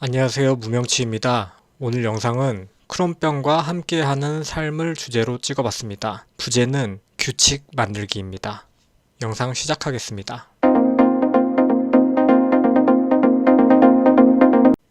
안녕하세요, 무명치입니다. 오늘 영상은 크론병과 함께하는 삶을 주제로 찍어봤습니다. 부제는 규칙 만들기입니다. 영상 시작하겠습니다.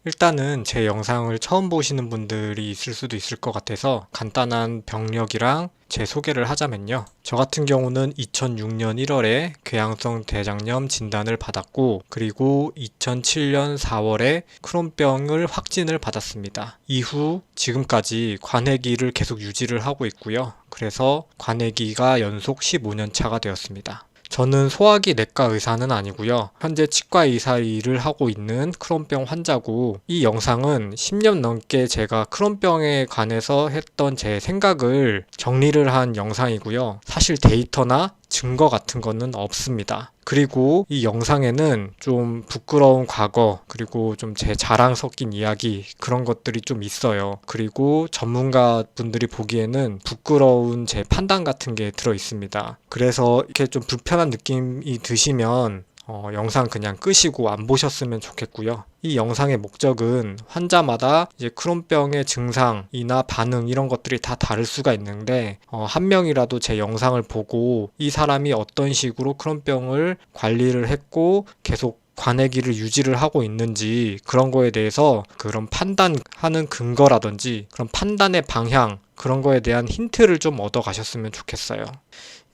일단은 제 영상을 처음 보시는 분들이 있을 수도 있을 것 같아서 간단한 병력이랑 제 소개를 하자면요. 저 같은 경우는 2006년 1월에 궤양성 대장염 진단을 받았고, 그리고 2007년 4월에 크론병을 확진을 받았습니다. 이후 지금까지 관해기를 계속 유지를 하고 있고요. 그래서 관해기가 연속 15년 차가 되었습니다. 저는 소화기 내과 의사는 아니고요. 현재 치과 의사 일을 하고 있는 크론병 환자고, 이 영상은 10년 넘게 제가 크론병에 관해서 했던 제 생각을 정리를 한 영상이고요. 사실 데이터나 증거 같은 거는 없습니다. 그리고 이 영상에는 좀 부끄러운 과거, 그리고 좀 제 자랑 섞인 이야기, 그런 것들이 좀 있어요. 그리고 전문가 분들이 보기에는 부끄러운 제 판단 같은 게 들어 있습니다. 그래서 이렇게 좀 불편한 느낌이 드시면 영상 그냥 끄시고 안 보셨으면 좋겠고요. 이 영상의 목적은 환자마다 이제 크론병의 증상이나 반응 이런 것들이 다 다를 수가 있는데, 한 명이라도 제 영상을 보고 이 사람이 어떤 식으로 크론병을 관리를 했고 계속 관해기를 유지를 하고 있는지, 그런 거에 대해서 그런 판단하는 근거라든지 그런 판단의 방향, 그런 거에 대한 힌트를 좀 얻어 가셨으면 좋겠어요.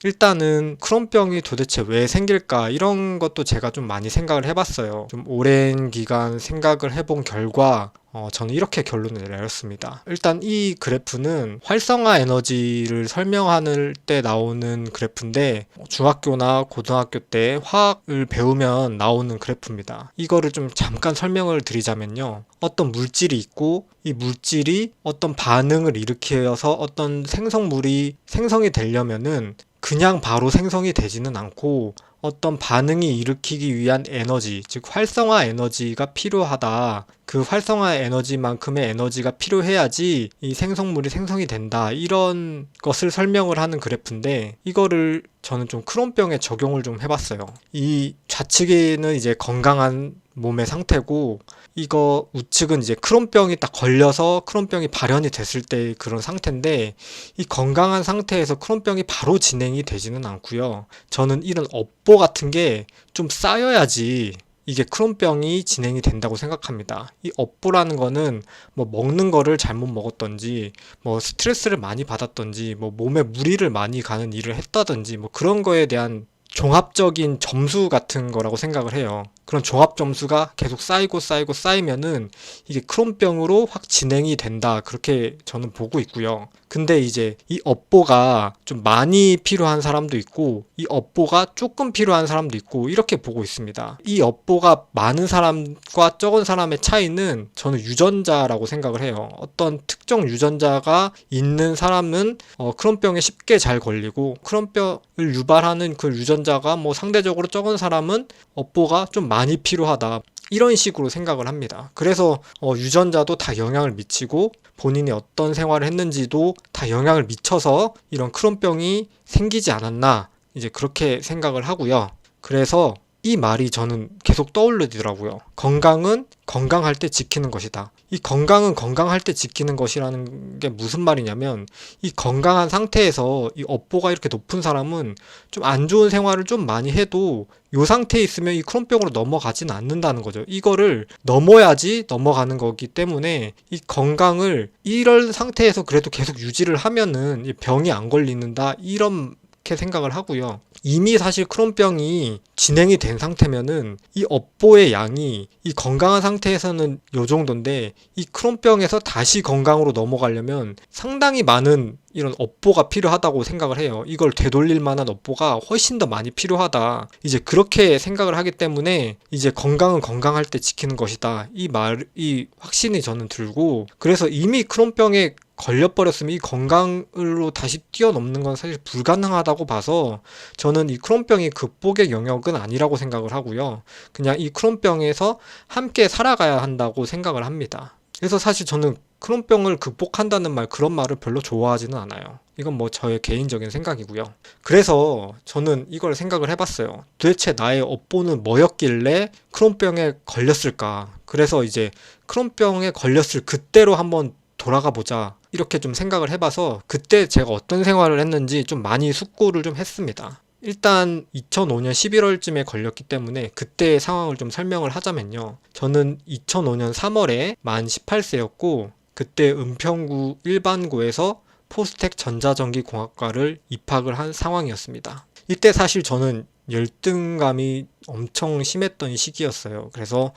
일단은 크론병이 도대체 왜 생길까, 이런 것도 제가 좀 많이 생각을 해봤어요. 좀 오랜 기간 생각을 해본 결과 저는 이렇게 결론을 내렸습니다. 일단 이 그래프는 활성화 에너지를 설명할 때 나오는 그래프인데, 중학교나 고등학교 때 화학을 배우면 나오는 그래프입니다. 이거를 좀 잠깐 설명을 드리자면요. 어떤 물질이 있고, 이 물질이 어떤 반응을 일으켜서 어떤 생성물이 생성이 되려면은 그냥 바로 생성이 되지는 않고 어떤 반응이 일으키기 위한 에너지, 즉 활성화 에너지가 필요하다. 그 활성화 에너지만큼의 에너지가 필요해야지 이 생성물이 생성이 된다. 이런 것을 설명을 하는 그래프인데, 이거를 저는 좀 크론병에 적용을 좀 해봤어요. 이 좌측에는 이제 건강한 몸의 상태고, 이거 우측은 이제 크론병이 딱 걸려서 크론병이 발현이 됐을 때 그런 상태인데, 이 건강한 상태에서 크론병이 바로 진행이 되지는 않고요. 저는 이런 업보 같은 게 좀 쌓여야지 이게 크론병이 진행이 된다고 생각합니다. 이 업보라는 거는 뭐 먹는 거를 잘못 먹었던지, 뭐 스트레스를 많이 받았던지, 뭐 몸에 무리를 많이 가는 일을 했다든지, 뭐 그런 거에 대한 종합적인 점수 같은 거라고 생각을 해요. 그런 종합 점수가 계속 쌓이고 쌓이면은 이게 크론병으로 확 진행이 된다, 그렇게 저는 보고 있고요. 근데 이제 이 업보가 좀 많이 필요한 사람도 있고, 이 업보가 조금 필요한 사람도 있고, 이렇게 보고 있습니다. 이 업보가 많은 사람과 적은 사람의 차이는 저는 유전자라고 생각을 해요. 어떤 특정 유전자가 있는 사람은 크론병에 쉽게 잘 걸리고, 크론병을 유발하는 그 유전자가 뭐 상대적으로 적은 사람은 업보가 좀 많이 필요하다, 이런 식으로 생각을 합니다. 그래서 유전자도 다 영향을 미치고, 본인이 어떤 생활을 했는지도 다 영향을 미쳐서 이런 크론병이 생기지 않았나, 이제 그렇게 생각을 하고요. 그래서 이 말이 저는 계속 떠올리더라고요. 건강은 건강할 때 지키는 것이다. 이 건강은 건강할 때 지키는 것이라는 게 무슨 말이냐면, 이 건강한 상태에서 이 업보가 이렇게 높은 사람은 좀 안 좋은 생활을 좀 많이 해도 이 상태에 있으면 이 크론병으로 넘어가지는 않는다는 거죠. 이거를 넘어야지 넘어가는 거기 때문에, 이 건강을 이런 상태에서 그래도 계속 유지를 하면은 이 병이 안 걸리는다, 이렇게 생각을 하고요. 이미 사실 크론병이 진행이 된 상태면은 이 업보의 양이 이 건강한 상태에서는 요 정도인데, 이 크론병에서 다시 건강으로 넘어가려면 상당히 많은 이런 업보가 필요하다고 생각을 해요. 이걸 되돌릴 만한 업보가 훨씬 더 많이 필요하다, 이제 그렇게 생각을 하기 때문에 이제 건강은 건강할 때 지키는 것이다, 이 확신이 저는 들고, 그래서 이미 크론병에 걸려버렸으면 이 건강으로 다시 뛰어넘는 건 사실 불가능하다고 봐서, 저는 이 크론병이 극복의 영역은 아니라고 생각을 하고요. 그냥 이 크론병에서 함께 살아가야 한다고 생각을 합니다. 그래서 사실 저는 크론병을 극복한다는 말, 그런 말을 별로 좋아하지는 않아요. 이건 뭐 저의 개인적인 생각이고요. 그래서 저는 이걸 생각을 해봤어요. 도대체 나의 업보는 뭐였길래 크론병에 걸렸을까? 그래서 이제 크론병에 걸렸을 그때로 한번 돌아가 보자, 이렇게 좀 생각을 해봐서 그때 제가 어떤 생활을 했는지 좀 많이 숙고를 좀 했습니다. 일단 2005년 11월쯤에 걸렸기 때문에 그때의 상황을 좀 설명을 하자면요. 저는 2005년 3월에 만 18세였고 그때 은평구 일반고에서 포스텍 전자전기공학과를 입학을 한 상황이었습니다. 이때 사실 저는 열등감이 엄청 심했던 시기였어요. 그래서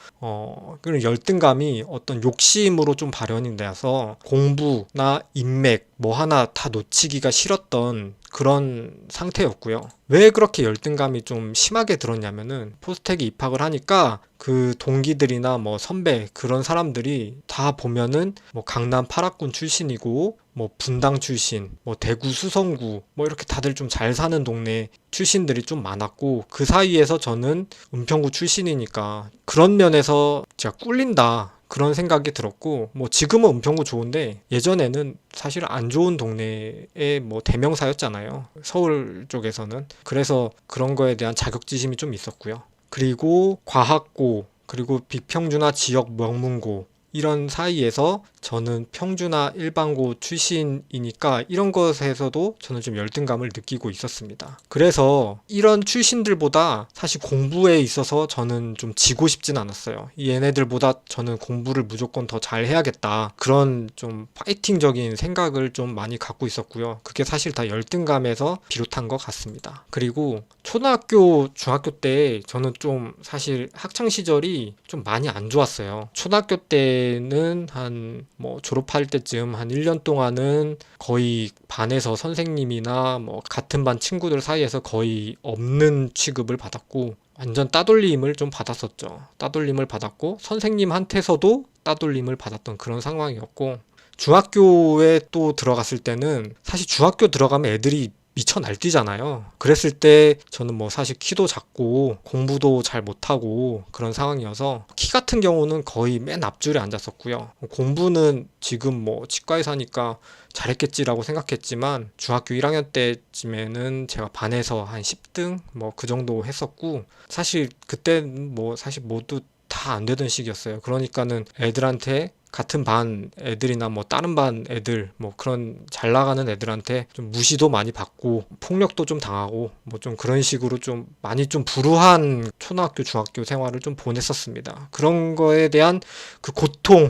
그 열등감이 어떤 욕심으로 좀 발현이 돼서 공부나 인맥 뭐 하나 다 놓치기가 싫었던 그런 상태였고요. 왜 그렇게 열등감이 좀 심하게 들었냐면은 포스텍에 입학을 하니까 그 동기들이나 뭐 선배 그런 사람들이 다 보면은 뭐 강남 8학군 출신이고 뭐 분당 출신, 뭐 대구 수성구 뭐 이렇게 다들 좀 잘 사는 동네 출신들이 좀 많았고 그 사이에서 저는 은평구 출신이니까 그런 면에서 제가 꿀린다, 그런 생각이 들었고, 뭐 지금은 은평구 좋은데 예전에는 사실 안 좋은 동네의 뭐 대명사였잖아요, 서울 쪽에서는. 그래서 그런 거에 대한 자격지심이 좀 있었고요. 그리고 과학고, 그리고 비평준화 지역 명문고, 이런 사이에서 저는 평준화 일반고 출신이니까 이런 것에서도 저는 좀 열등감을 느끼고 있었습니다. 그래서 이런 출신들보다 사실 공부에 있어서 저는 좀 지고 싶진 않았어요. 얘네들보다 저는 공부를 무조건 더 잘해야겠다, 그런 좀 파이팅적인 생각을 좀 많이 갖고 있었고요. 그게 사실 다 열등감에서 비롯한 것 같습니다. 그리고 초등학교, 중학교 때 저는 좀 사실 학창 시절이 좀 많이 안 좋았어요. 초등학교 때는 한 뭐 졸업할 때쯤 한 1년 동안은 거의 반에서 선생님이나 뭐 같은 반 친구들 사이에서 거의 없는 취급을 받았고 완전 따돌림을 좀 받았었죠. 따돌림을 받았고 선생님한테서도 따돌림을 받았던 그런 상황이었고, 중학교에 또 들어갔을 때는 사실 중학교 들어가면 애들이 미쳐 날뛰잖아요. 그랬을 때 저는 뭐 사실 키도 작고 공부도 잘 못하고 그런 상황이어서 키 같은 경우는 거의 맨 앞줄에 앉았었고요. 공부는 지금 뭐 치과에 사니까 잘했겠지라고 생각했지만 중학교 1학년 때쯤에는 제가 반에서 한 10등 뭐 그 정도 했었고, 사실 그때는 뭐 사실 모두 다 안 되던 시기였어요. 그러니까는 애들한테, 같은 반 애들이나 뭐 다른 반 애들, 뭐 그런 잘 나가는 애들한테 좀 무시도 많이 받고 폭력도 좀 당하고 뭐 좀 그런 식으로 좀 많이 좀 불우한 초등학교 중학교 생활을 좀 보냈었습니다. 그런 거에 대한 그 고통에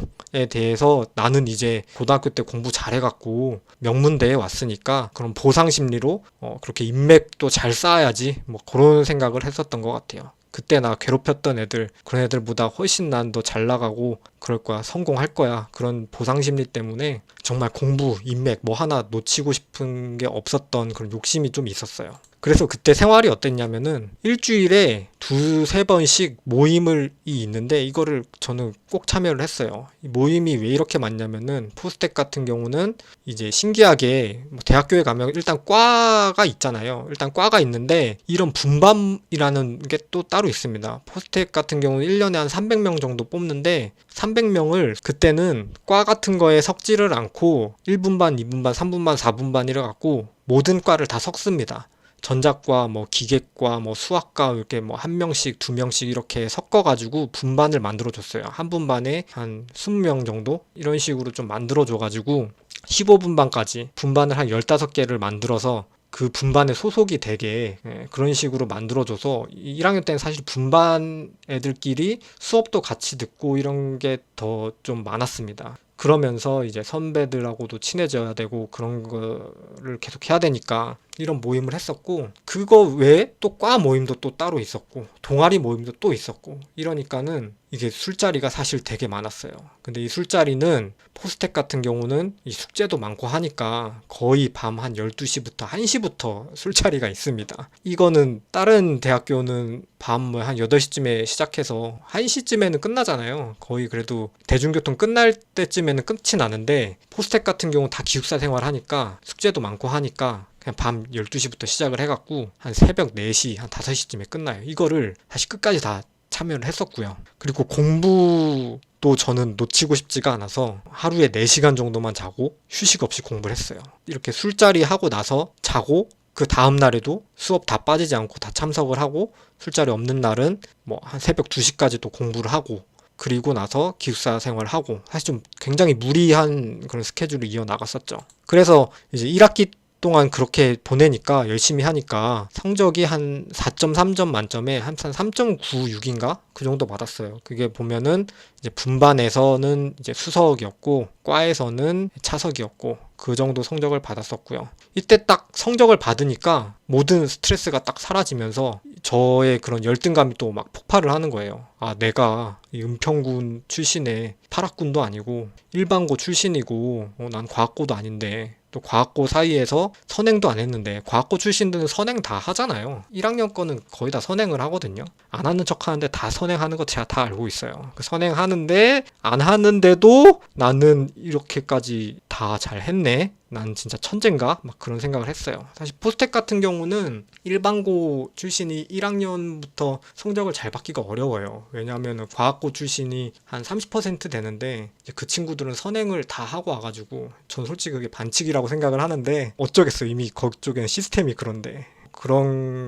대해서 나는 이제 고등학교 때 공부 잘해갖고 명문대에 왔으니까 그런 보상 심리로 그렇게 인맥도 잘 쌓아야지, 뭐 그런 생각을 했었던 것 같아요. 그때 나 괴롭혔던 애들, 그런 애들보다 훨씬 난 더 잘 나가고 그럴 거야, 성공할 거야, 그런 보상심리 때문에 정말 공부, 인맥 뭐 하나 놓치고 싶은 게 없었던 그런 욕심이 좀 있었어요. 그래서 그때 생활이 어땠냐면은 일주일에 두세 번씩 모임이 있는데 이거를 저는 꼭 참여를 했어요. 이 모임이 왜 이렇게 많냐면은 포스텍 같은 경우는 이제 신기하게 뭐 대학교에 가면 일단 과가 있잖아요. 일단 과가 있는데 이런 분반이라는 게 또 따로 있습니다. 포스텍 같은 경우는 1년에 한 300명 정도 뽑는데 300명을 그때는 과 같은 거에 섞지를 않고 1분반, 2분반, 3분반, 4분반 이래 갖고 모든 과를 다 섞습니다. 전자과, 뭐 기계과, 뭐 수학과 이렇게 뭐 한 명씩, 두 명씩 이렇게 섞어가지고 분반을 만들어줬어요. 한 분반에 한 20명 정도 이런 식으로 좀 만들어줘가지고 15분반까지 분반을 한 15개를 만들어서 그 분반에 소속이 되게, 그런 식으로 만들어줘서 1학년 때는 사실 분반 애들끼리 수업도 같이 듣고 이런 게 더 좀 많았습니다. 그러면서 이제 선배들하고도 친해져야 되고 그런 거를 계속 해야 되니까 이런 모임을 했었고, 그거 외에 또 과 모임도 또 따로 있었고 동아리 모임도 또 있었고, 이러니까는 이게 술자리가 사실 되게 많았어요. 근데 이 술자리는 포스텍 같은 경우는 이 숙제도 많고 하니까 거의 밤 한 12시부터 1시부터 술자리가 있습니다. 이거는 다른 대학교는 밤 한 8시쯤에 시작해서 1시쯤에는 끝나잖아요. 거의 그래도 대중교통 끝날 때쯤에는 끝이 나는데 포스텍 같은 경우는 다 기숙사 생활하니까 숙제도 많고 하니까 그냥 밤 12시부터 시작을 해갖고 한 새벽 4시, 한 5시쯤에 끝나요. 이거를 다시 끝까지 다 참여를 했었고요. 그리고 공부도 그것도 저는 놓치고 싶지가 않아서 하루에 4시간 정도만 자고 휴식 없이 공부를 했어요. 이렇게 술자리 하고 나서 자고 그 다음 날에도 수업 다 빠지지 않고 다 참석을 하고 술자리 없는 날은 뭐 한 새벽 2시까지 또 공부를 하고 그리고 나서 기숙사 생활을 하고 사실 좀 굉장히 무리한 그런 스케줄을 이어나갔었죠. 그래서 이제 1학기 동안 그렇게 보내니까 열심히 하니까 성적이 한 4.3점 만점에 한 3.96인가? 그 정도 받았어요. 그게 보면은 이제 분반에서는 이제 수석이었고 과에서는 차석이었고 그 정도 성적을 받았었고요. 이때 딱 성적을 받으니까 모든 스트레스가 딱 사라지면서 저의 그런 열등감이 또 막 폭발을 하는 거예요. 아, 내가 이 은평군 출신의 파락군도 아니고 일반고 출신이고 난 과학고도 아닌데 또 과학고 사이에서 선행도 안 했는데 과학고 출신들은 선행 다 하잖아요. 1학년 거는 거의 다 선행을 하거든요. 안 하는 척 하는데 다 선행하는 거 제가 다 알고 있어요. 선행하는데 안 하는데도 나는 이렇게까지 다 잘했네. 난 진짜 천재인가? 막 그런 생각을 했어요. 사실 포스텍 같은 경우는 일반고 출신이 1학년부터 성적을 잘 받기가 어려워요. 왜냐하면 과학고 출신이 한 30% 되는데 그 친구들은 선행을 다 하고 와가지고 전 솔직히 그게 반칙이라고 생각을 하는데 어쩌겠어요. 이미 그쪽에는 시스템이 그런데.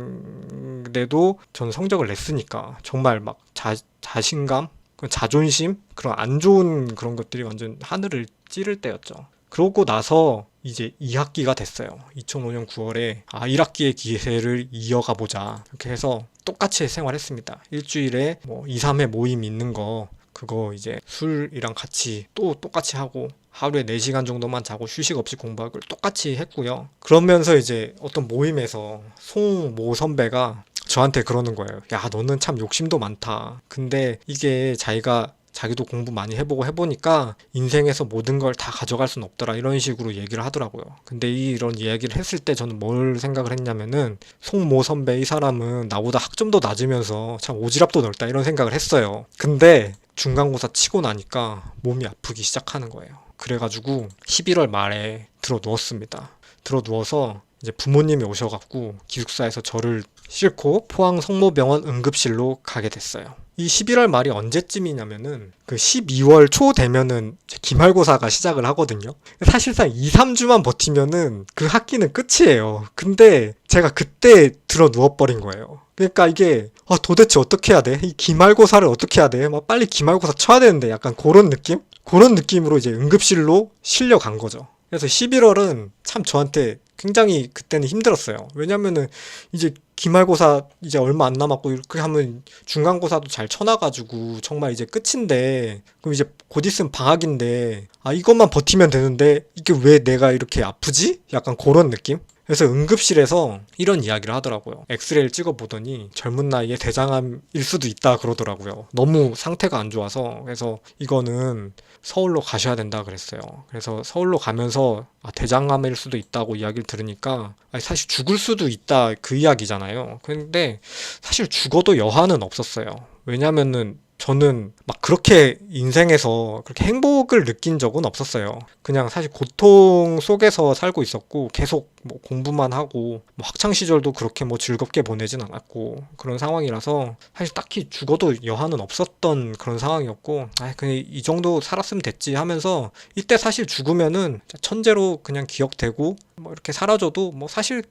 그런데도 저는 성적을 냈으니까 정말 막 자신감, 자존심, 그런 안 좋은 그런 것들이 완전 하늘을 찌를 때였죠. 그러고 나서 이제 2학기가 됐어요. 2005년 9월에 1학기의 기세를 이어가 보자. 이렇게 해서 똑같이 생활했습니다. 일주일에 뭐 2, 3회 모임 있는 거 그거 이제 술이랑 같이 또 똑같이 하고 하루에 4시간 정도만 자고 휴식 없이 공부하고 똑같이 했고요. 그러면서 이제 어떤 모임에서 송모 선배가 저한테 그러는 거예요. 야, 너는 참 욕심도 많다. 근데 이게 자기도 공부 많이 해보고 해보니까 인생에서 모든 걸 다 가져갈 순 없더라 이런 식으로 얘기를 하더라고요. 근데 이런 이야기를 했을 때 저는 뭘 생각을 했냐면은 송모 선배 이 사람은 나보다 학점도 낮으면서 참 오지랖도 넓다 이런 생각을 했어요. 근데 중간고사 치고 나니까 몸이 아프기 시작하는 거예요. 그래가지고 11월 말에 들어 누웠습니다. 들어 누워서 이제 부모님이 오셔갖고 기숙사에서 저를 싣고 포항 성모병원 응급실로 가게 됐어요. 이 11월 말이 언제쯤이냐면은 그 12월 초 되면은 기말고사가 시작을 하거든요. 사실상 2, 3주만 버티면은 그 학기는 끝이에요. 근데 제가 그때 들어 누워버린 거예요. 그러니까 이게 도대체 어떻게 해야 돼? 이 기말고사를 어떻게 해야 돼? 막 빨리 기말고사 쳐야 되는데 약간 그런 느낌? 그런 느낌으로 이제 응급실로 실려간 거죠. 그래서 11월은 참 저한테 굉장히 그때는 힘들었어요. 왜냐면은 이제 기말고사 이제 얼마 안 남았고 이렇게 하면 중간고사도 잘 쳐놔가지고 정말 이제 끝인데 그럼 이제 곧 있으면 방학인데 이것만 버티면 되는데 이게 왜 내가 이렇게 아프지? 약간 그런 느낌? 그래서 응급실에서 이런 이야기를 하더라고요. 엑스레이를 찍어보더니 젊은 나이에 대장암일 수도 있다 그러더라고요. 너무 상태가 안 좋아서. 그래서 이거는 서울로 가셔야 된다 그랬어요. 그래서 서울로 가면서 대장암일 수도 있다고 이야기를 들으니까 사실 죽을 수도 있다 그 이야기잖아요. 근데 사실 죽어도 여한은 없었어요. 왜냐면은 저는 막 그렇게 인생에서 그렇게 행복을 느낀 적은 없었어요. 그냥 사실 고통 속에서 살고 있었고 계속 뭐 공부만 하고 뭐 학창 시절도 그렇게 뭐 즐겁게 보내진 않았고 그런 상황이라서 사실 딱히 죽어도 여한은 없었던 그런 상황이었고 그냥 이 정도 살았으면 됐지 하면서 이때 사실 죽으면은 천재로 그냥 기억되고 뭐 이렇게 사라져도 뭐 사실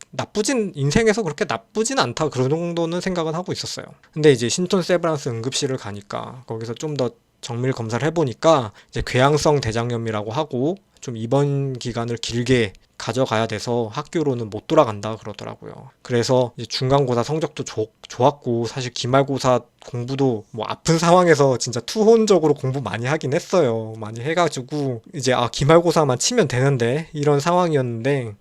인생에서 그렇게 나쁘진 않다 그런 정도는 생각은 하고 있었어요. 근데 이제 신촌 세브란스 응급실을 가니까 거기서 좀 더 정밀 검사를 해보니까 이제 궤양성 대장염이라고 하고 좀 입원 기간을 길게 가져가야 돼서 학교로는 못 돌아간다 그러더라고요. 그래서 이제 중간고사 성적도 좋았고 사실 기말고사 공부도 뭐 아픈 상황에서 진짜 투혼적으로 공부 많이 하긴 했어요. 많이 해가지고 이제 기말고사만 치면 되는데 이런 상황이었는데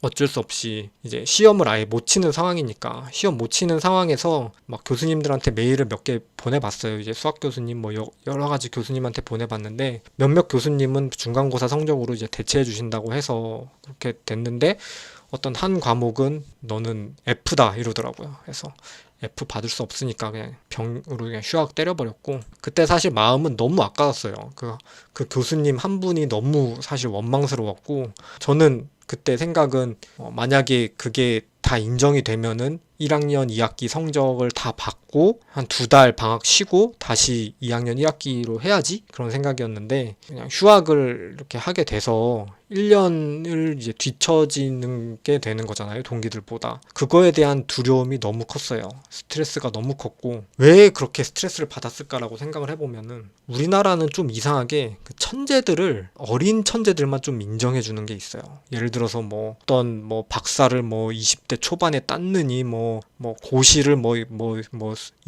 어쩔 수 없이 이제 시험을 아예 못 치는 상황이니까 시험 못 치는 상황에서 막 교수님들한테 메일을 몇 개 보내봤어요. 이제 수학 교수님 뭐 여러 가지 교수님한테 보내봤는데 몇몇 교수님은 중간고사 성적으로 이제 대체해 주신다고 해서 그렇게 됐는데 어떤 한 과목은 너는 F다 이러더라고요. 그래서 F 받을 수 없으니까 그냥 병으로 그냥 휴학 때려버렸고 그때 사실 마음은 너무 아까웠어요. 그 교수님 한 분이 너무 사실 원망스러웠고 저는 그때 생각은 만약에 그게 다 인정이 되면은 1학년 2학기 성적을 다 받고 한 2달 방학 쉬고 다시 2학년 1학기로 해야지 그런 생각이었는데 그냥 휴학을 이렇게 하게 돼서 1년을 이제 뒤처지는 게 되는 거잖아요. 동기들보다. 그거에 대한 두려움이 너무 컸어요. 스트레스가 너무 컸고 왜 그렇게 스트레스를 받았을까라고 생각을 해보면은 우리나라는 좀 이상하게 그 천재들을 어린 천재들만 좀 인정해 주는 게 있어요. 예를 들어서 뭐 어떤 뭐 박사를 뭐 20대 초반에 땄느니 뭐 고시를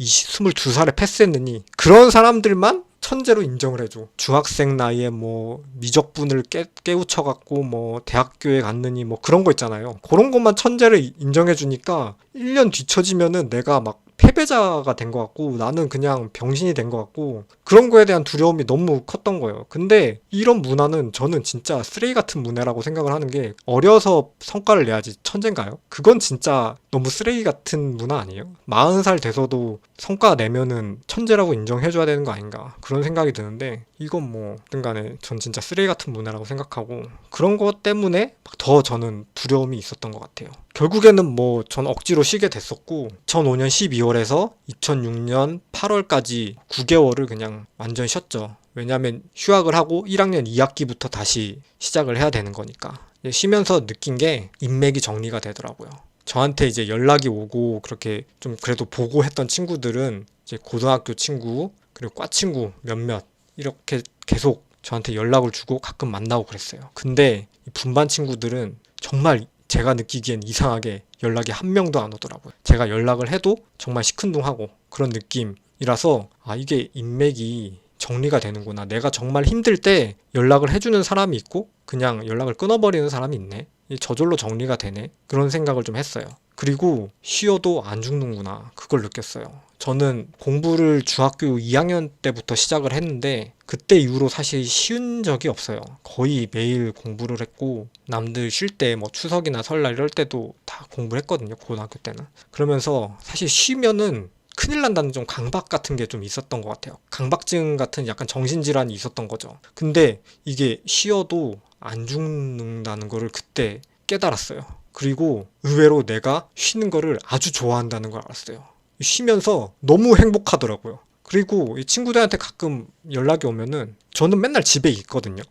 22살에 패스했느니 그런 사람들만 천재로 인정을 해줘. 중학생 나이에 뭐 미적분을 깨우쳐갖고 뭐 대학교에 갔느니 뭐 그런 거 있잖아요. 그런 것만 천재를 인정해주니까 1년 뒤처지면은 내가 막 패배자가 된 것 같고 나는 그냥 병신이 된 것 같고 그런 거에 대한 두려움이 너무 컸던 거예요. 근데 이런 문화는 저는 진짜 쓰레기 같은 문화라고 생각을 하는 게 어려서 성과를 내야지 천재인가요? 그건 진짜 너무 쓰레기 같은 문화 아니에요? 40살 돼서도 성과 내면은 천재라고 인정해줘야 되는 거 아닌가 그런 생각이 드는데 이건 뭐 어떤 간에 전 진짜 쓰레기 같은 문화라고 생각하고 그런 것 때문에 더 저는 두려움이 있었던 것 같아요. 결국에는 뭐 전 억지로 쉬게 됐었고 2005년 12월에서 2006년 8월까지 9개월을 그냥 완전 쉬었죠. 왜냐하면 휴학을 하고 1학년 2학기부터 다시 시작을 해야 되는 거니까. 쉬면서 느낀 게 인맥이 정리가 되더라고요. 저한테 이제 연락이 오고 그렇게 좀 그래도 보고 했던 친구들은 이제 고등학교 친구 그리고 과 친구 몇몇 이렇게 계속 저한테 연락을 주고 가끔 만나고 그랬어요. 근데 이 분반 친구들은 정말 제가 느끼기엔 이상하게 연락이 한 명도 안 오더라고요. 제가 연락을 해도 정말 시큰둥하고 그런 느낌이라서 이게 인맥이 정리가 되는구나. 내가 정말 힘들 때 연락을 해주는 사람이 있고 그냥 연락을 끊어버리는 사람이 있네. 저절로 정리가 되네. 그런 생각을 좀 했어요. 그리고 쉬어도 안 죽는구나. 그걸 느꼈어요. 저는 공부를 중학교 2학년 때부터 시작을 했는데 그때 이후로 사실 쉬운 적이 없어요. 거의 매일 공부를 했고 남들 쉴 때 뭐 추석이나 설날 이럴 때도 다 공부를 했거든요. 고등학교 때는. 그러면서 사실 쉬면은 큰일 난다는 좀 강박 같은 게 좀 있었던 것 같아요. 강박증 같은 약간 정신질환이 있었던 거죠. 근데 이게 쉬어도 안 죽는다는 거를 그때 깨달았어요. 그리고 의외로 내가 쉬는 거를 아주 좋아한다는 걸 알았어요. 쉬면서 너무 행복하더라고요. 그리고 이 친구들한테 가끔 연락이 오면은 저는 맨날 집에 있거든요.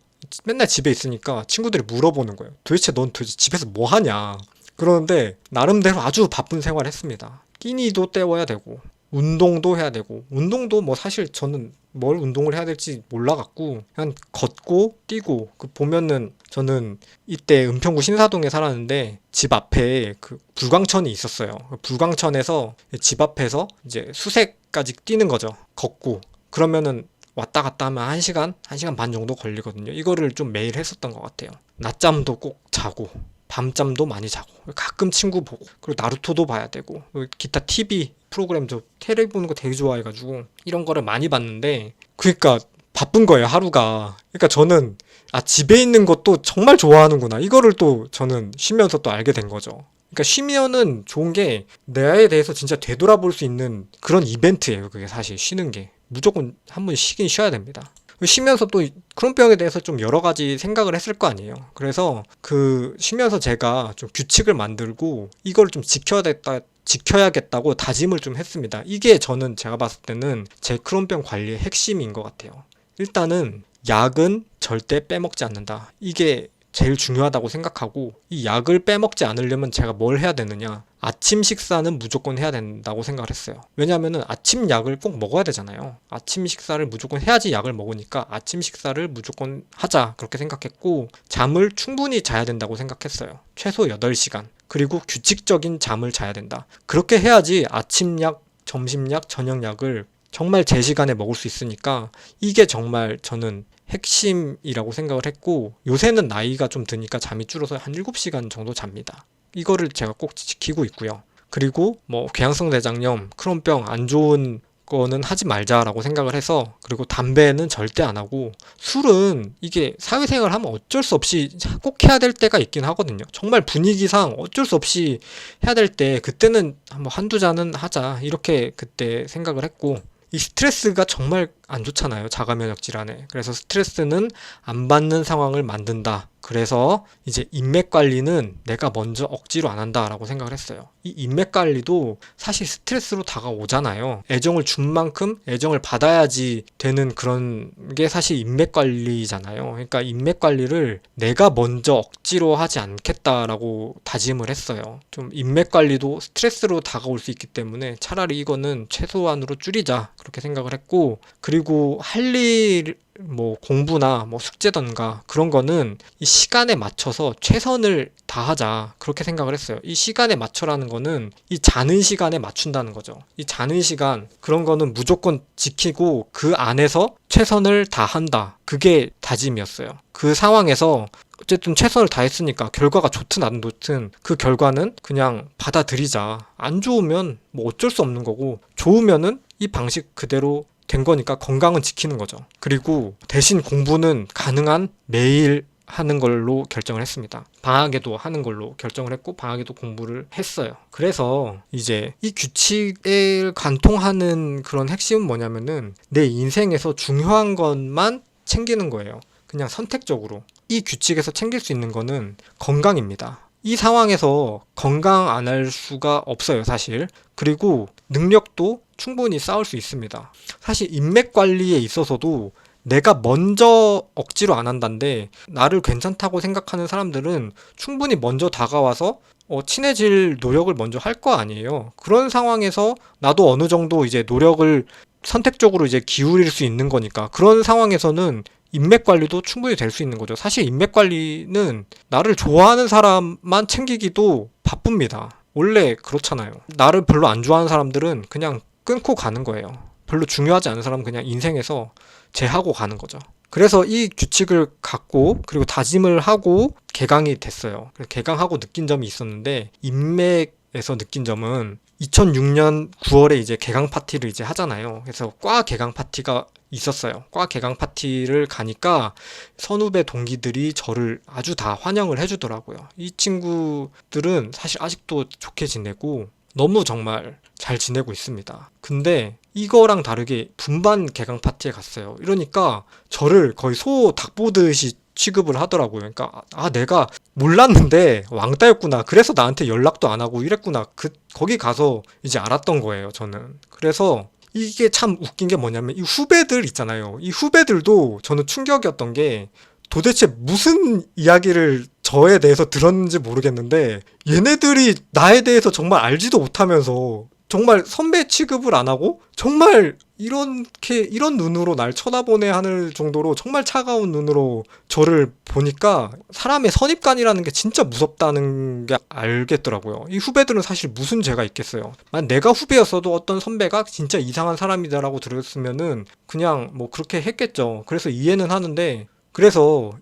맨날 집에 있으니까 친구들이 물어보는 거예요. 도대체 넌 집에서 뭐 하냐? 그러는데 나름대로 아주 바쁜 생활을 했습니다. 끼니도 때워야 되고 운동도 해야 되고 운동도 뭐 사실 저는 뭘 운동을 해야 될지 몰라갖고 그냥 걷고 뛰고 보면은 저는 이때 은평구 신사동에 살았는데 집 앞에 그 불광천이 있었어요. 불광천에서 집 앞에서 이제 수색까지 뛰는 거죠. 걷고 그러면은 왔다 갔다 하면 1시간, 1시간 반 정도 걸리거든요. 이거를 좀 매일 했었던 것 같아요. 낮잠도 꼭 자고 밤잠도 많이 자고 가끔 친구 보고 그리고 나루토도 봐야 되고 기타 TV 프로그램 저 테레비 보는 거 되게 좋아해가지고 이런 거를 많이 봤는데 그러니까 바쁜 거예요 하루가. 그러니까 저는 집에 있는 것도 정말 좋아하는구나 이거를 또 저는 쉬면서 또 알게 된 거죠. 그러니까 쉬면은 좋은 게 나에 대해서 진짜 되돌아볼 수 있는 그런 이벤트예요. 그게 사실 쉬는 게 무조건 한 번 쉬긴 쉬어야 됩니다. 쉬면서 또 크론병에 대해서 좀 여러 가지 생각을 했을 거 아니에요. 그래서 쉬면서 제가 좀 규칙을 만들고 이걸 좀 지켜야겠다고 다짐을 좀 했습니다. 이게 제가 봤을 때는 제 크론병 관리의 핵심인 것 같아요. 일단은 약은 절대 빼먹지 않는다. 이게 제일 중요하다고 생각하고 이 약을 빼먹지 않으려면 제가 뭘 해야 되느냐. 아침 식사는 무조건 해야 된다고 생각을 했어요. 왜냐하면 아침 약을 꼭 먹어야 되잖아요. 아침 식사를 무조건 해야지 약을 먹으니까 아침 식사를 무조건 하자 그렇게 생각했고 잠을 충분히 자야 된다고 생각했어요. 최소 8시간. 그리고 규칙적인 잠을 자야 된다. 그렇게 해야지 아침약, 점심약, 저녁약을 정말 제 시간에 먹을 수 있으니까 이게 정말 저는 핵심이라고 생각을 했고 요새는 나이가 좀 드니까 잠이 줄어서 한 7시간 정도 잡니다. 이거를 제가 꼭 지키고 있고요. 그리고 뭐 궤양성 대장염, 크론병 안 좋은 거는 하지 말자라고 생각을 해서 그리고 담배는 절대 안 하고 술은 이게 사회생활 하면 어쩔 수 없이 꼭 해야 될 때가 있긴 하거든요. 정말 분위기상 어쩔 수 없이 해야 될 때 그때는 한두 잔은 하자 이렇게 그때 생각을 했고 이 스트레스가 정말 안 좋잖아요. 자가 면역 질환에. 그래서 스트레스는 안 받는 상황을 만든다. 그래서 이제 인맥 관리는 내가 먼저 억지로 안 한다라고 생각을 했어요. 이 인맥 관리도 사실 스트레스로 다가오잖아요. 애정을 준 만큼 애정을 받아야지 되는 그런 게 사실 인맥 관리잖아요. 그러니까 인맥 관리를 내가 먼저 억지로 하지 않겠다라고 다짐을 했어요. 좀 인맥 관리도 스트레스로 다가올 수 있기 때문에 차라리 이거는 최소한으로 줄이자 그렇게 생각을 했고, 그리고 할 일 뭐 공부나 뭐 숙제던가 그런 거는 이 시간에 맞춰서 최선을 다하자 그렇게 생각을 했어요. 이 시간에 맞춰라는 거는 이 자는 시간에 맞춘다는 거죠. 이 자는 시간 그런 거는 무조건 지키고 그 안에서 최선을 다한다. 그게 다짐이었어요. 그 상황에서 어쨌든 최선을 다했으니까 결과가 좋든 안 좋든 그 결과는 그냥 받아들이자. 안 좋으면 뭐 어쩔 수 없는 거고, 좋으면은 이 방식 그대로 된 거니까 건강은 지키는 거죠. 그리고 대신 공부는 가능한 매일 하는 걸로 결정을 했습니다. 방학에도 하는 걸로 결정을 했고 방학에도 공부를 했어요. 그래서 이제 이 규칙을 관통하는 그런 핵심은 뭐냐면은 내 인생에서 중요한 것만 챙기는 거예요. 그냥 선택적으로. 이 규칙에서 챙길 수 있는 거는 건강입니다. 이 상황에서 건강 안 할 수가 없어요, 사실. 그리고 능력도 충분히 쌓을 수 있습니다. 사실 인맥 관리에 있어서도 내가 먼저 억지로 안 한다는데, 나를 괜찮다고 생각하는 사람들은 충분히 먼저 다가와서 친해질 노력을 먼저 할 거 아니에요. 그런 상황에서 나도 어느 정도 이제 노력을 선택적으로 이제 기울일 수 있는 거니까, 그런 상황에서는 인맥 관리도 충분히 될 수 있는 거죠. 사실 인맥 관리는 나를 좋아하는 사람만 챙기기도 바쁩니다. 원래 그렇잖아요. 나를 별로 안 좋아하는 사람들은 그냥 끊고 가는 거예요. 별로 중요하지 않은 사람은 그냥 인생에서 제하고 가는 거죠. 그래서 이 규칙을 갖고 그리고 다짐을 하고 개강이 됐어요. 개강하고 느낀 점이 있었는데, 인맥에서 느낀 점은 2006년 9월에 이제 개강 파티를 이제 하잖아요. 그래서 과 개강 파티가 있었어요. 과 개강 파티를 가니까 선후배 동기들이 저를 아주 다 환영을 해주더라고요. 이 친구들은 사실 아직도 좋게 지내고 너무 정말 잘 지내고 있습니다. 근데 이거랑 다르게 분반 개강 파티에 갔어요. 이러니까 저를 거의 소 닭 보듯이 취급을 하더라고요. 그러니까 내가 몰랐는데 왕따였구나. 그래서 나한테 연락도 안 하고 이랬구나. 거기 가서 이제 알았던 거예요, 저는. 그래서 이게 참 웃긴 게 뭐냐면 이 후배들 있잖아요. 이 후배들도 저는 충격이었던 게, 도대체 무슨 이야기를 저에 대해서 들었는지 모르겠는데 얘네들이 나에 대해서 정말 알지도 못하면서 정말 선배 취급을 안 하고 정말 이런 눈으로 날 쳐다보네 하는 정도로 정말 차가운 눈으로 저를 보니까 사람의 선입관이라는 게 진짜 무섭다는 게 알겠더라고요. 이 후배들은 사실 무슨 죄가 있겠어요. 만 내가 후배였어도 어떤 선배가 진짜 이상한 사람이다라고 들었으면은 그냥 뭐 그렇게 했겠죠. 그래서 이해는 하는데, 그래서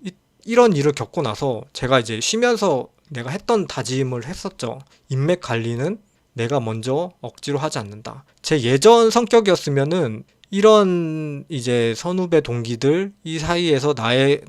이런 일을 겪고 나서 제가 이제 쉬면서 내가 했던 다짐을 했었죠. 인맥 관리는 내가 먼저 억지로 하지 않는다. 제 예전 성격이었으면은 이런 이제 선후배 동기들 이 사이에서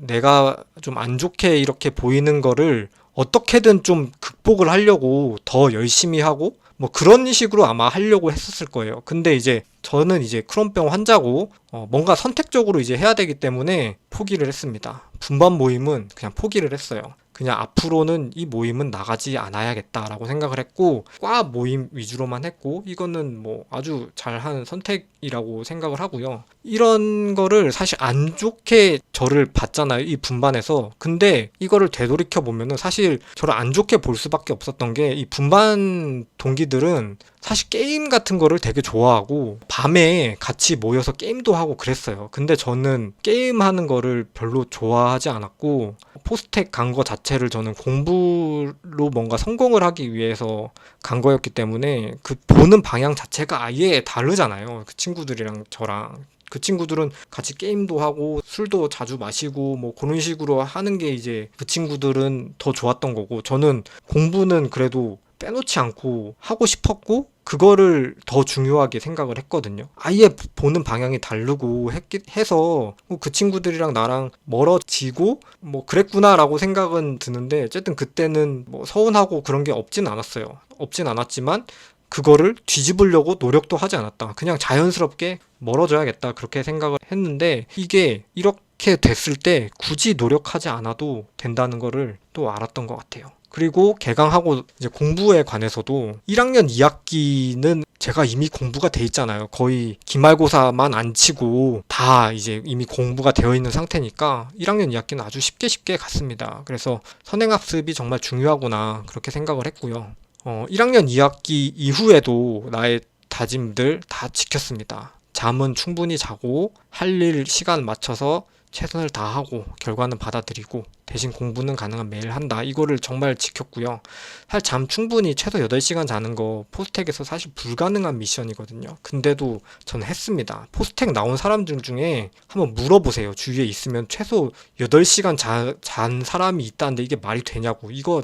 내가 좀 안 좋게 이렇게 보이는 거를 어떻게든 좀 극복을 하려고 더 열심히 하고 뭐 그런 식으로 아마 하려고 했었을 거예요. 근데 이제 저는 이제 크론병 환자고 뭔가 선택적으로 이제 해야 되기 때문에 포기를 했습니다. 분반 모임은 그냥 포기를 했어요. 그냥 앞으로는 이 모임은 나가지 않아야겠다라고 생각을 했고, 과 모임 위주로만 했고, 이거는 뭐 아주 잘한 선택이라고 생각을 하고요. 이런 거를 사실 안 좋게 저를 봤잖아요, 이 분반에서. 근데 이거를 되돌이켜 보면은 사실 저를 안 좋게 볼 수밖에 없었던 게, 이 분반 동기들은 사실 게임 같은 거를 되게 좋아하고 밤에 같이 모여서 게임도 하고 그랬어요. 근데 저는 게임하는 거를 별로 좋아하지 않았고, 포스텍 간 거 자체를 저는 공부로 뭔가 성공을 하기 위해서 간 거였기 때문에 그 보는 방향 자체가 아예 다르잖아요. 그 친구들이랑 저랑. 그 친구들은 같이 게임도 하고 술도 자주 마시고 뭐 그런 식으로 하는 게 이제 그 친구들은 더 좋았던 거고, 저는 공부는 그래도 빼놓지 않고 하고 싶었고 그거를 더 중요하게 생각을 했거든요. 아예 보는 방향이 다르고 해서 그 친구들이랑 나랑 멀어지고 뭐 그랬구나라고 생각은 드는데, 어쨌든 그때는 뭐 서운하고 그런 게 없진 않았어요. 없진 않았지만 그거를 뒤집으려고 노력도 하지 않았다. 그냥 자연스럽게 멀어져야겠다. 그렇게 생각을 했는데 이게 이렇게 됐을 때 굳이 노력하지 않아도 된다는 거를 또 알았던 것 같아요. 그리고 개강하고 이제 공부에 관해서도 1학년 2학기는 제가 이미 공부가 돼 있잖아요. 거의 기말고사만 안 치고 다 이제 이미 공부가 되어 있는 상태니까 1학년 2학기는 아주 쉽게 갔습니다. 그래서 선행학습이 정말 중요하구나 그렇게 생각을 했고요. 1학년 2학기 이후에도 나의 다짐들 다 지켰습니다. 잠은 충분히 자고 할 일 시간 맞춰서 최선을 다하고 결과는 받아들이고 대신 공부는 가능한 매일 한다. 이거를 정말 지켰고요. 사실 잠 충분히 최소 8시간 자는 거 포스텍에서 사실 불가능한 미션이거든요. 근데도 저는 했습니다. 포스텍 나온 사람들 중에 한번 물어보세요. 주위에 있으면 최소 8시간 잔 사람이 있다는데 이게 말이 되냐고. 이거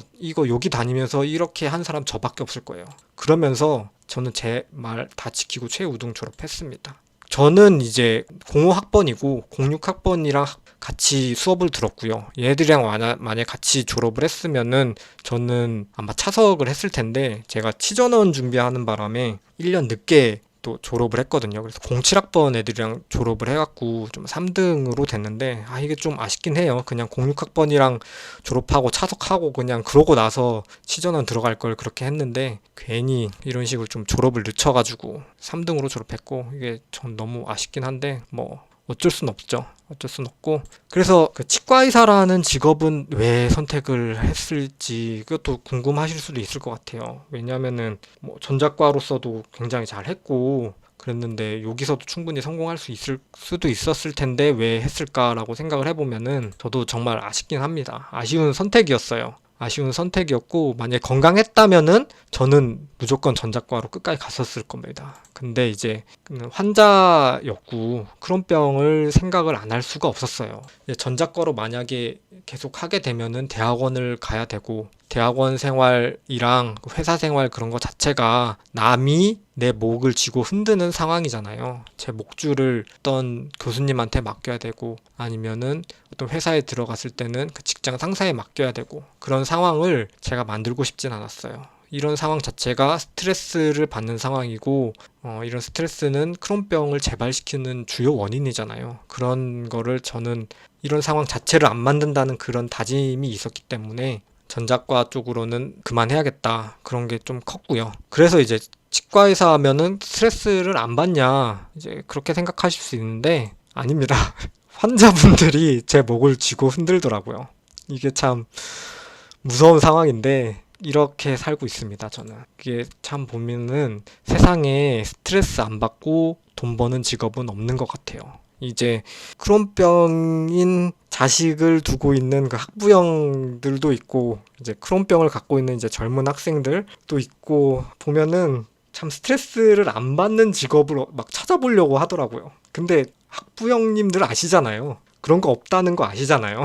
여기 다니면서 이렇게 한 사람 저밖에 없을 거예요. 그러면서 저는 제 말 다 지키고 최우등 졸업했습니다. 저는 이제 05학번이고 06학번이랑 같이 수업을 들었고요. 얘들이랑 만약에 같이 졸업을 했으면은 저는 아마 차석을 했을 텐데 제가 치전원 준비하는 바람에 1년 늦게 또 졸업을 했거든요. 그래서 07학번 애들이랑 졸업을 해갖고 좀 3등으로 됐는데 이게 좀 아쉽긴 해요. 그냥 06학번이랑 졸업하고 차석하고 그냥 그러고 나서 치전원 들어갈 걸 그렇게 했는데 괜히 이런 식으로 좀 졸업을 늦춰가지고 3등으로 졸업했고 이게 전 너무 아쉽긴 한데 뭐 어쩔 순 없죠. 어쩔 순 없고 그래서 그 치과의사라는 직업은 왜 선택을 했을지 그것도 궁금하실 수도 있을 것 같아요. 왜냐하면은 뭐 전작과로서도 굉장히 잘했고 그랬는데 여기서도 충분히 성공할 수 있을 수도 있었을 텐데 왜 했을까라고 생각을 해보면은 저도 정말 아쉽긴 합니다. 아쉬운 선택이었어요. 아쉬운 선택이었고 만약에 건강했다면은 저는 무조건 전작과로 끝까지 갔었을 겁니다. 근데 이제 환자였고 크론병을 생각을 안 할 수가 없었어요. 전작과로 만약에 계속 하게 되면은 대학원을 가야 되고 대학원 생활이랑 회사 생활 그런 거 자체가 남이 내 목을 쥐고 흔드는 상황이잖아요. 제 목줄을 어떤 교수님한테 맡겨야 되고 아니면은 어떤 회사에 들어갔을 때는 그 직장 상사에 맡겨야 되고 그런 상황을 제가 만들고 싶진 않았어요. 이런 상황 자체가 스트레스를 받는 상황이고 이런 스트레스는 크론병을 재발시키는 주요 원인이잖아요. 그런 거를 저는 이런 상황 자체를 안 만든다는 그런 다짐이 있었기 때문에 전작과 쪽으로는 그만해야겠다. 그런 게 좀 컸고요. 그래서 이제 치과의사 하면은 스트레스를 안 받냐 이제 그렇게 생각하실 수 있는데 아닙니다. 환자분들이 제 목을 쥐고 흔들더라고요. 이게 참 무서운 상황인데 이렇게 살고 있습니다. 저는 이게 참 보면은 세상에 스트레스 안 받고 돈 버는 직업은 없는 것 같아요. 이제 크론병인 자식을 두고 있는 그 학부형들도 있고 이제 크론병을 갖고 있는 이제 젊은 학생들도 있고 보면은 참 스트레스를 안 받는 직업을 막 찾아보려고 하더라고요. 근데 학부형님들 아시잖아요. 그런 거 없다는 거 아시잖아요.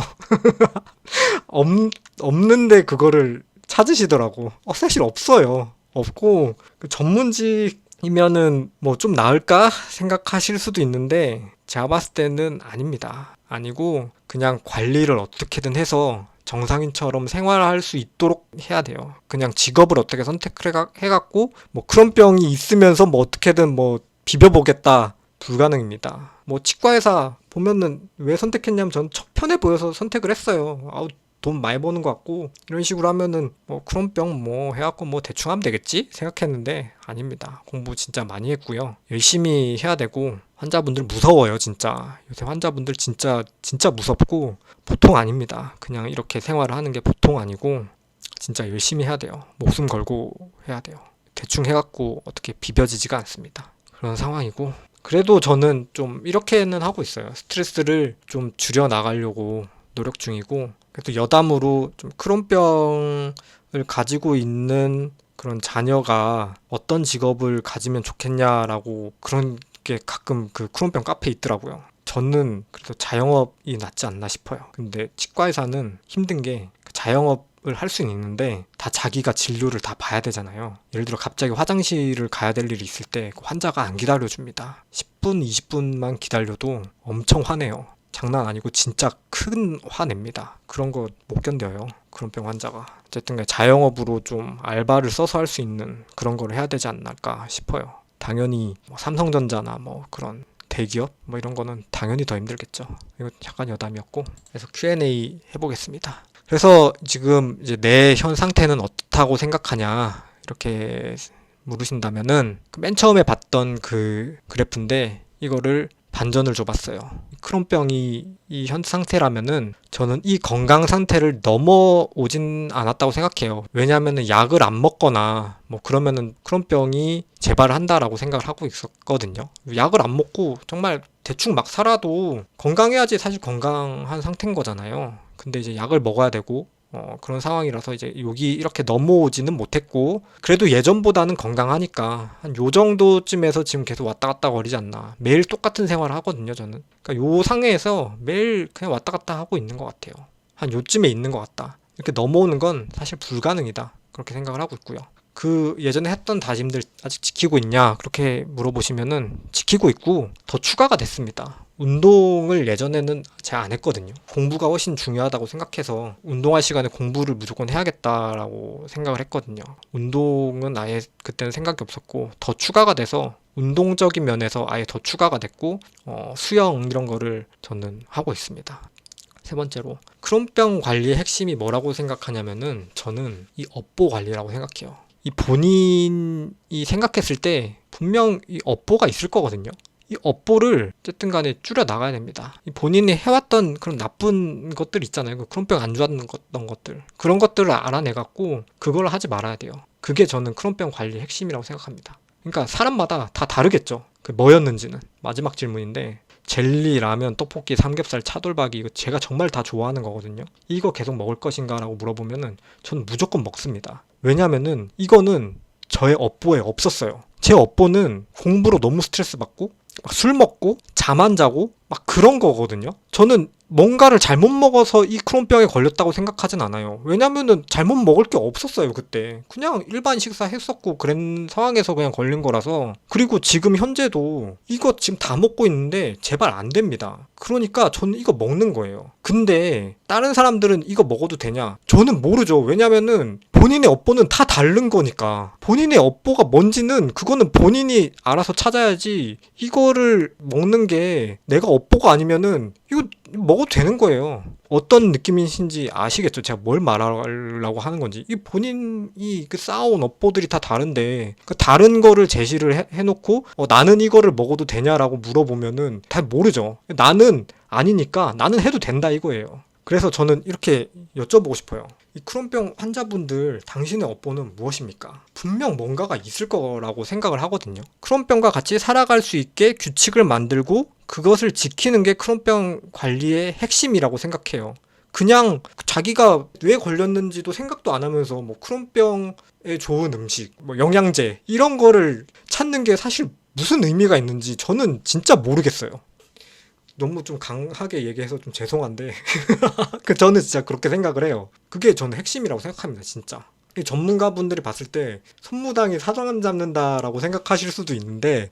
없는데 그거를 찾으시더라고. 사실 없어요. 없고 그 전문직이면은 뭐 좀 나을까 생각하실 수도 있는데 제가 봤을 때는 아닙니다. 아니고 그냥 관리를 어떻게든 해서 정상인처럼 생활할 수 있도록 해야 돼요. 그냥 직업을 어떻게 선택을 해갖고 뭐 크론병이 있으면서 뭐 어떻게든 뭐 비벼보겠다. 불가능입니다. 뭐 치과의사 보면은 왜 선택했냐면 전 첫 편해 보여서 선택을 했어요. 돈 많이 버는 것 같고 이런 식으로 하면은 뭐 크론병 뭐 해갖고 뭐 대충 하면 되겠지 생각했는데 아닙니다. 공부 진짜 많이 했고요. 열심히 해야 되고 환자분들 무서워요. 진짜 요새 환자분들 진짜 무섭고 보통 아닙니다. 그냥 이렇게 생활을 하는 게 보통 아니고 진짜 열심히 해야 돼요. 목숨 걸고 해야 돼요. 대충 해갖고 어떻게 비벼지지가 않습니다. 그런 상황이고 그래도 저는 좀 이렇게는 하고 있어요. 스트레스를 좀 줄여 나가려고 노력 중이고 그래도 여담으로 좀 크론병을 가지고 있는 그런 자녀가 어떤 직업을 가지면 좋겠냐라고 그런 게 가끔 그 크론병 카페에 있더라고요. 저는 그래도 자영업이 낫지 않나 싶어요. 근데 치과의사는 힘든 게 자영업을 할 수는 있는데 다 자기가 진료를 다 봐야 되잖아요. 예를 들어 갑자기 화장실을 가야 될 일이 있을 때 환자가 안 기다려줍니다. 10분, 20분만 기다려도 엄청 화내요. 장난 아니고 진짜 큰 화냅니다. 그런 거 못 견뎌요. 크론병 환자가. 어쨌든 자영업으로 좀 알바를 써서 할 수 있는 그런 걸 해야 되지 않을까 싶어요. 당연히 뭐 삼성전자나 뭐 그런 대기업 뭐 이런 거는 당연히 더 힘들겠죠. 이거 잠깐 여담이었고, 그래서 Q&A 해보겠습니다. 그래서 지금 이제 내 현 상태는 어떻다고 생각하냐 이렇게 물으신다면은 맨 처음에 봤던 그 그래프인데 이거를 반전을 줘봤어요. 크론병이 이 현 상태라면은 저는 이 건강 상태를 넘어오진 않았다고 생각해요. 왜냐하면은 약을 안 먹거나 뭐 그러면은 크론병이 재발한다라고 생각을 하고 있었거든요. 약을 안 먹고 정말 대충 막 살아도 건강해야지 사실 건강한 상태인 거잖아요. 근데 이제 약을 먹어야 되고 그런 상황이라서 이제 여기 이렇게 넘어오지는 못했고, 그래도 예전보다는 건강하니까 한 요 정도쯤에서 지금 계속 왔다 갔다 거리지 않나. 매일 똑같은 생활을 하거든요, 저는. 그러니까 요 상해에서 매일 그냥 왔다 갔다 하고 있는 것 같아요. 한 요쯤에 있는 것 같다. 이렇게 넘어오는 건 사실 불가능이다. 그렇게 생각을 하고 있고요. 그 예전에 했던 다짐들 아직 지키고 있냐 그렇게 물어보시면은 지키고 있고 더 추가가 됐습니다. 운동을 예전에는 잘 안 했거든요. 공부가 훨씬 중요하다고 생각해서 운동할 시간에 공부를 무조건 해야겠다라고 생각을 했거든요. 운동은 아예 그때는 생각이 없었고 더 추가가 돼서 운동적인 면에서 아예 더 추가가 됐고 수영 이런 거를 저는 하고 있습니다. 세 번째로 크론병 관리의 핵심이 뭐라고 생각하냐면은 저는 이 업보 관리라고 생각해요. 이 본인이 생각했을 때 분명 이 업보가 있을 거거든요. 이 업보를 어쨌든 간에 줄여 나가야 됩니다. 이 본인이 해왔던 그런 나쁜 것들 있잖아요. 크론병 안 좋았던 것들. 그런 것들을 알아내갖고 그걸 하지 말아야 돼요. 그게 저는 크론병 관리의 핵심이라고 생각합니다. 그러니까 사람마다 다 다르겠죠. 그 뭐였는지는. 마지막 질문인데 젤리, 라면, 떡볶이, 삼겹살, 차돌박이 이거 제가 정말 다 좋아하는 거거든요. 이거 계속 먹을 것인가 라고 물어보면은 저는 무조건 먹습니다. 왜냐면은 이거는 저의 업보에 없었어요. 제 업보는 공부로 너무 스트레스 받고 막 술 먹고 잠 안 자고 막 그런 거거든요. 저는 뭔가를 잘못 먹어서 이 크론병에 걸렸다고 생각하진 않아요. 왜냐면은 잘못 먹을 게 없었어요. 그때 그냥 일반 식사 했었고 그런 상황에서 그냥 걸린 거라서. 그리고 지금 현재도 이거 지금 다 먹고 있는데 제발 안 됩니다. 그러니까 저는 이거 먹는 거예요. 근데 다른 사람들은 이거 먹어도 되냐? 저는 모르죠. 왜냐면은 본인의 업보는 다 다른 거니까. 본인의 업보가 뭔지는 그거는 본인이 알아서 찾아야지, 이거를 먹는 게 내가 업보가 아니면은 이거 먹어도 되는 거예요. 어떤 느낌이신지 아시겠죠? 제가 뭘 말하려고 하는 건지. 이 본인이 그 쌓아온 업보들이 다 다른데 그 다른 거를 제시를 해놓고 나는 이거를 먹어도 되냐라고 물어보면은 다 모르죠. 나는 아니니까 나는 해도 된다 이거예요. 그래서 저는 이렇게 여쭤보고 싶어요. 이 크론병 환자분들, 당신의 업보는 무엇입니까? 분명 뭔가가 있을 거라고 생각을 하거든요. 크론병과 같이 살아갈 수 있게 규칙을 만들고 그것을 지키는 게 크론병 관리의 핵심이라고 생각해요. 그냥 자기가 왜 걸렸는지도 생각도 안 하면서 뭐 크론병에 좋은 음식, 뭐 영양제 이런 거를 찾는 게 사실 무슨 의미가 있는지 저는 진짜 모르겠어요. 너무 좀 강하게 얘기해서 좀 죄송한데 저는 진짜 그렇게 생각을 해요. 그게 저는 핵심이라고 생각합니다. 진짜. 전문가분들이 봤을 때 선무당이 사람 잡는다라고 생각하실 수도 있는데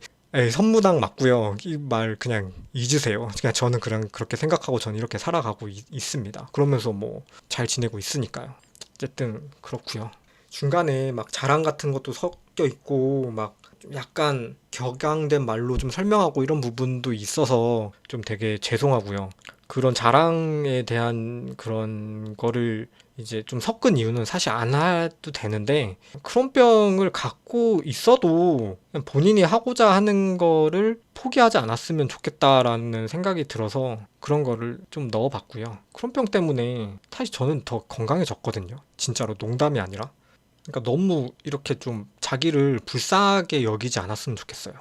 선무당 맞고요. 이 말 그냥 잊으세요. 그냥 저는 그렇게 생각하고 저는 이렇게 살아가고 있습니다. 그러면서 뭐 잘 지내고 있으니까요. 어쨌든 그렇고요. 중간에 막 자랑 같은 것도 섞여 있고 막 약간 격양된 말로 좀 설명하고 이런 부분도 있어서 좀 되게 죄송하고요. 그런 자랑에 대한 그런 거를 이제 좀 섞은 이유는 사실 안 해도 되는데, 크론병을 갖고 있어도 그냥 본인이 하고자 하는 거를 포기하지 않았으면 좋겠다라는 생각이 들어서 그런 거를 좀 넣어봤고요. 크론병 때문에 사실 저는 더 건강해졌거든요. 진짜로 농담이 아니라. 그러니까 너무 이렇게 좀 자기를 불쌍하게 여기지 않았으면 좋겠어요.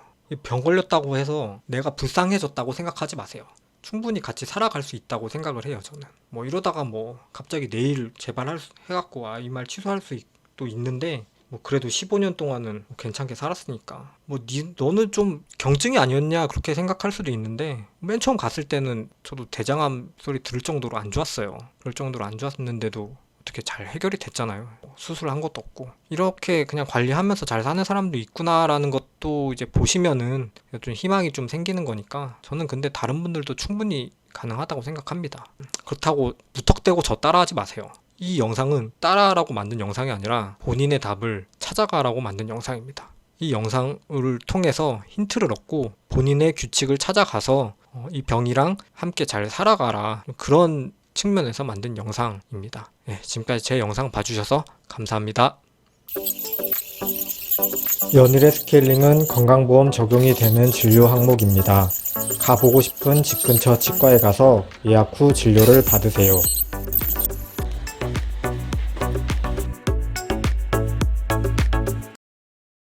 병 걸렸다고 해서 내가 불쌍해졌다고 생각하지 마세요. 충분히 같이 살아갈 수 있다고 생각을 해요, 저는. 뭐 이러다가 뭐 갑자기 내일 해갖고 이 말 취소할 수도 있는데, 뭐 그래도 15년 동안은 괜찮게 살았으니까 뭐 너는 좀 경증이 아니었냐 그렇게 생각할 수도 있는데, 맨 처음 갔을 때는 저도 대장암 소리 들을 정도로 안 좋았어요. 그럴 정도로 안 좋았는데도 어떻게 잘 해결이 됐잖아요. 수술한 것도 없고. 이렇게 그냥 관리하면서 잘 사는 사람도 있구나라는 것도 이제 보시면은 좀 희망이 좀 생기는 거니까. 저는 근데 다른 분들도 충분히 가능하다고 생각합니다. 그렇다고 무턱대고 저 따라하지 마세요. 이 영상은 따라하라고 만든 영상이 아니라 본인의 답을 찾아가라고 만든 영상입니다. 이 영상을 통해서 힌트를 얻고 본인의 규칙을 찾아가서 이 병이랑 함께 잘 살아가라, 그런 측면에서 만든 영상입니다. 네, 지금까지 제 영상 봐주셔서 감사합니다. 연일의 스케일링은 건강보험 적용이 되는 진료 항목입니다. 가보고 싶은 집 근처 치과에 가서 예약 후 진료를 받으세요.